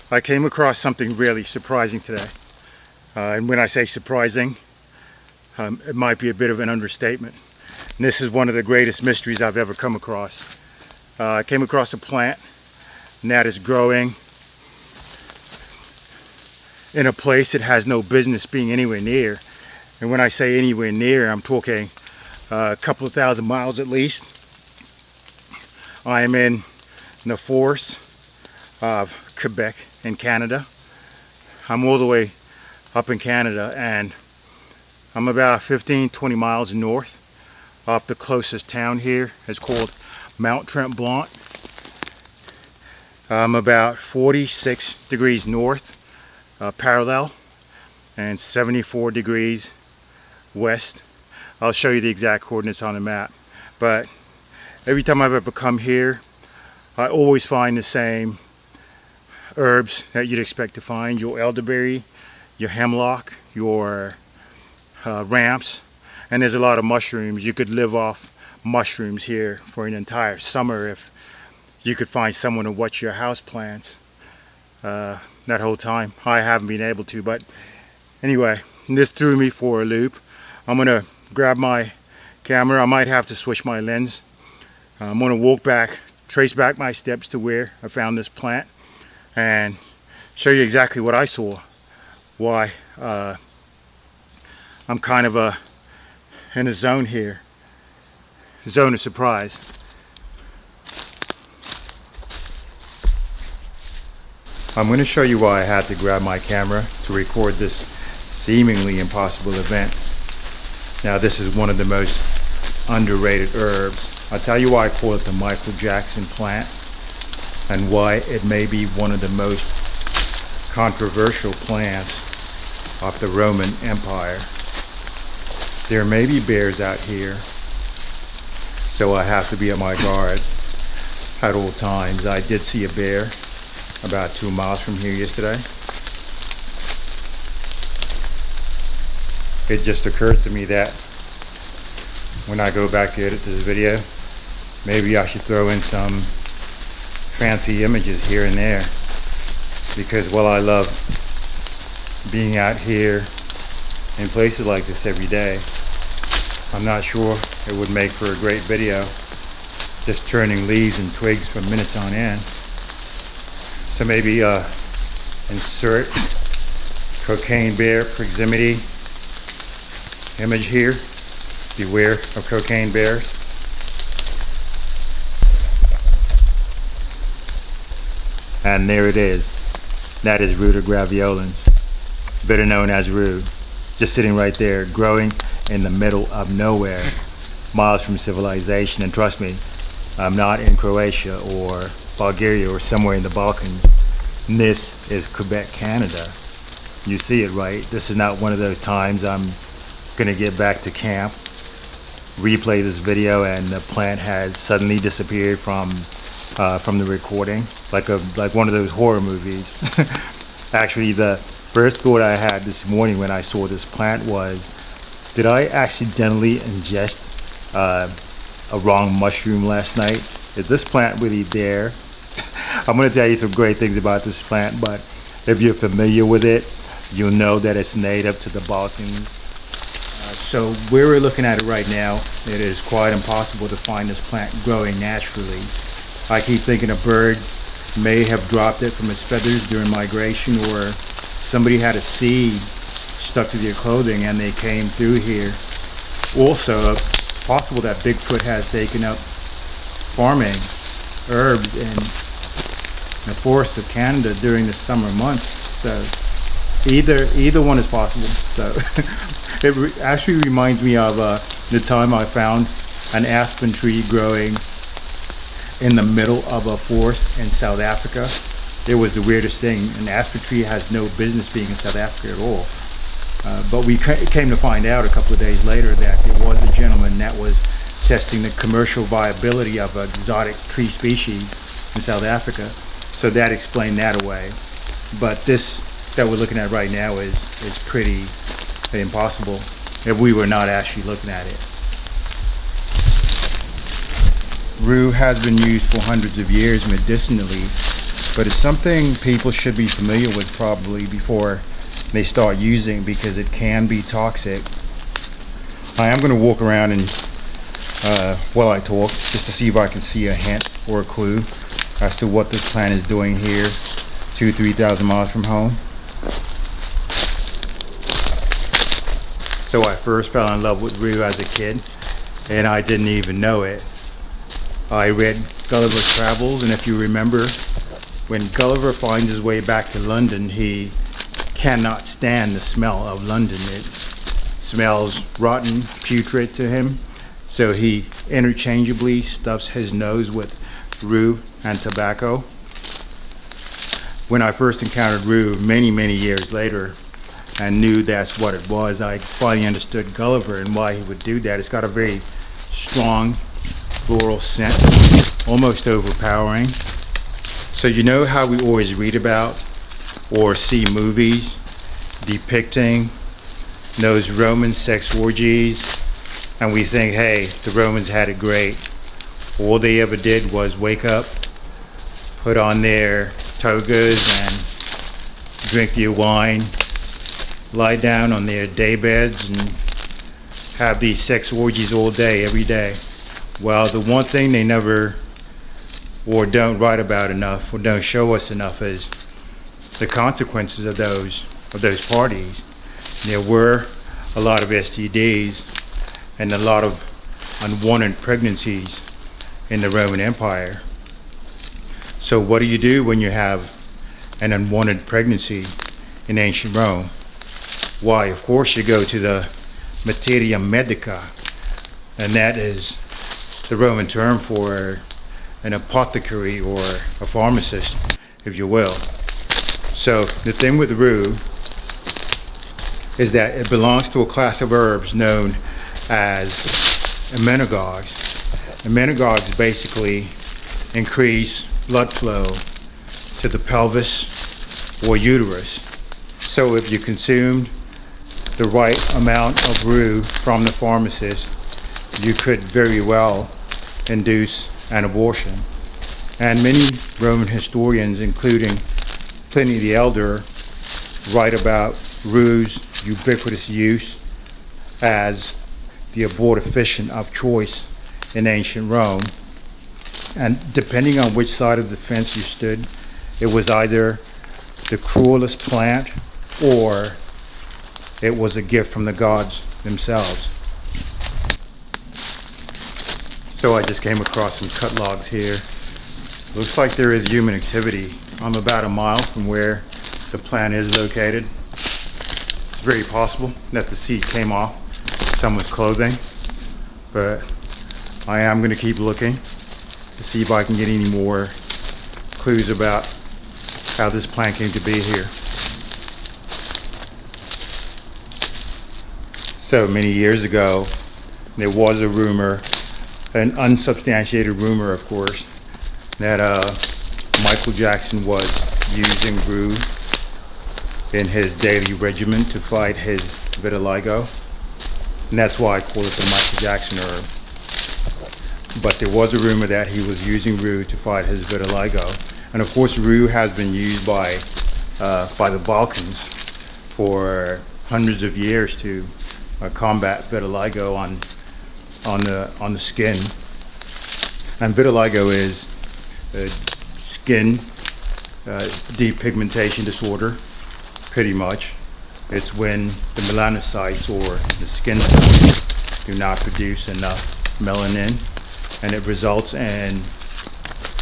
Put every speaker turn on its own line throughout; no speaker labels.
I came across something really surprising today. And when I say surprising, it might be a bit of an understatement. And this is one of the greatest mysteries I've ever come across. I came across a plant that is growing in a place it has no business being anywhere near. And when I say anywhere near, I'm talking a couple of thousand miles at least. I am in the forests of Quebec in Canada. I'm all the way up in Canada, and I'm about 15-20 miles north of the closest town here. It's called Mount Tremblant. I'm about 46 degrees north parallel and 74 degrees west. I'll show you the exact coordinates on the map, but every time I've ever come here, I always find the same herbs that you'd expect to find: your elderberry, your hemlock, your ramps, and there's a lot of mushrooms. You could live off mushrooms here for an entire summer if you could find someone to watch your house plants that whole time. I haven't been able to, but anyway, this threw me for a loop. I'm gonna grab my camera. I might have to switch my lens. I'm gonna walk back, trace back my steps to where I found this plant and show you exactly what I saw, why I'm kind of in a zone here, zone of surprise. I'm going to show you why I had to grab my camera to record this seemingly impossible event. Now, this is one of the most underrated herbs. I'll tell you why I call it the Michael Jackson plant and why it may be one of the most controversial plants of the Roman Empire. There may be bears out here, so I have to be on my guard at all times. I did see a bear about 2 miles from here yesterday. It just occurred to me that when I go back to edit this video, maybe I should throw in some fancy images here and there, because while I love being out here in places like this every day, I'm not sure it would make for a great video just turning leaves and twigs for minutes on end. So maybe insert cocaine bear proximity image here. Beware of cocaine bears. And there it is. That is Ruta graveolens, better known as rue. Just sitting right there, growing in the middle of nowhere, miles from civilization. And trust me, I'm not in Croatia or Bulgaria or somewhere in the Balkans. This is Quebec, Canada. You see it, right? This is not one of those times I'm gonna get back to camp, replay this video, and the plant has suddenly disappeared from the recording, like one of those horror movies. Actually, the first thought I had this morning when I saw this plant was, did I accidentally ingest a wrong mushroom last night? Is this plant really there? I'm going to tell you some great things about this plant, but if you're familiar with it, you'll know that it's native to the Balkans. So where we're looking at it right now, it is quite impossible to find this plant growing naturally. I keep thinking a bird may have dropped it from its feathers during migration, or somebody had a seed stuck to their clothing and they came through here. Also, it's possible that Bigfoot has taken up farming herbs in the forests of Canada during the summer months. So either one is possible. So it actually reminds me of the time I found an aspen tree growing in the middle of a forest in South Africa. It was the weirdest thing. An aspen tree has no business being in South Africa at all. But we came to find out a couple of days later that there was a gentleman that was testing the commercial viability of an exotic tree species in South Africa. So that explained that away. But this that we're looking at right now is pretty impossible if we were not actually looking at it. Rue has been used for hundreds of years medicinally
but it's something people should be familiar with probably before they start using, because it can be toxic. I am going to walk around and while I talk, just to see if I can see a hint or a clue as to what this plant is doing here 2,000-3,000 miles from home. So I first fell in love with rue as a kid, and I didn't even know it. I read Gulliver's Travels, and if you remember, when Gulliver finds his way back to London, he cannot stand the smell of London. It smells rotten, putrid to him. So he interchangeably stuffs his nose with rue and tobacco. When I first encountered rue many years later and knew that's what it was, I finally understood Gulliver and why he would do that. It's got a very strong floral scent, almost overpowering. So you know how we always read about or see movies depicting those Roman sex orgies, and we think, hey, the Romans had it great. All they ever did was wake up, put on their togas and drink their wine, lie down on their day beds and have these sex orgies all day, every day. Well, the one thing they never or don't write about enough or don't show us enough is the consequences of those parties. There were a lot of STDs and a lot of unwanted pregnancies in the Roman Empire. So what do you do when you have an unwanted pregnancy in ancient Rome? Why, of course, you go to the materia medica, and that is the Roman term for an apothecary or a pharmacist, if you will. So the thing with rue is that it belongs to a class of herbs known as emmenagogues. Emmenagogues basically increase blood flow to the pelvis or uterus. So if you consumed the right amount of rue from the pharmacist, you could very well induce an abortion. And many Roman historians, including Pliny the Elder, write about rue's ubiquitous use as the abortifacient of choice in ancient Rome. And depending on which side of the fence you stood, it was either the cruelest plant or it was a gift from the gods themselves. So I just came across some cut logs here. Looks like there is human activity. I'm about a mile from where the plant is located. It's very possible that the seed came off someone's clothing, but I am going to keep looking to see if I can get any more clues about how this plant came to be here. So many years ago, there was a rumor, an unsubstantiated rumor, of course, that Michael Jackson was using rue in his daily regimen to fight his vitiligo. And that's why I call it the Michael Jackson herb. But there was a rumor that he was using rue to fight his vitiligo. And of course, rue has been used by the Balkans for hundreds of years to combat vitiligo on the skin. And vitiligo is a skin depigmentation disorder, pretty much. It's when the melanocytes or the skin cells do not produce enough melanin, and it results in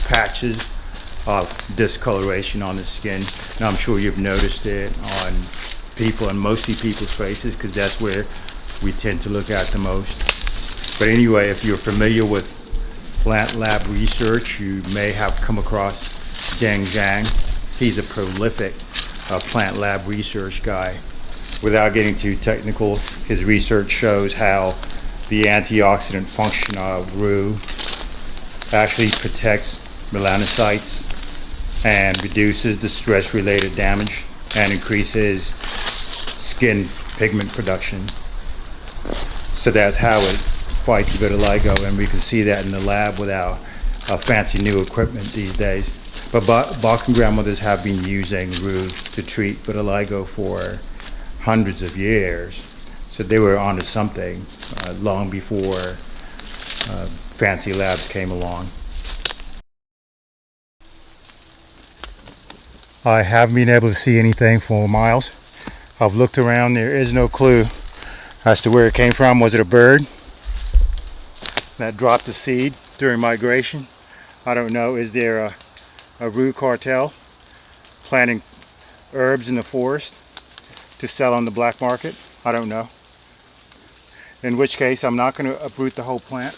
patches of discoloration on the skin. And I'm sure you've noticed it on people, and mostly people's faces, because that's where we tend to look at the most. But anyway, if you're familiar with plant lab research, you may have come across Deng Zhang. He's a prolific plant lab research guy. Without getting too technical, his research shows how the antioxidant function of rue actually protects melanocytes and reduces the stress-related damage and increases skin pigment production. So that's how it fights vitiligo, and we can see that in the lab without fancy new equipment these days. But Balkan grandmothers have been using rue to treat vitiligo for hundreds of years. So they were onto something long before fancy labs came along. I haven't been able to see anything for miles. I've looked around, there is no clue as to where it came from. Was it a bird that dropped the seed during migration? I don't know. Is there a rue cartel planting herbs in the forest to sell on the black market? I don't know. In which case, I'm not going to uproot the whole plant.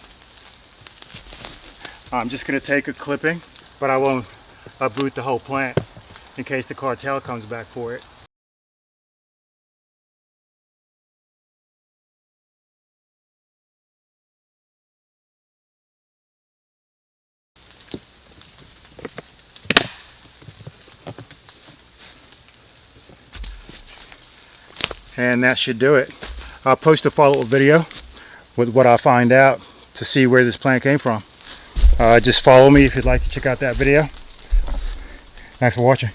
I'm just going to take a clipping, but I won't uproot the whole plant in case the cartel comes back for it. And that should do it. I'll post a follow-up video with what I find out to see where this plant came from. Just follow me if you'd like to check out that video. Thanks for watching.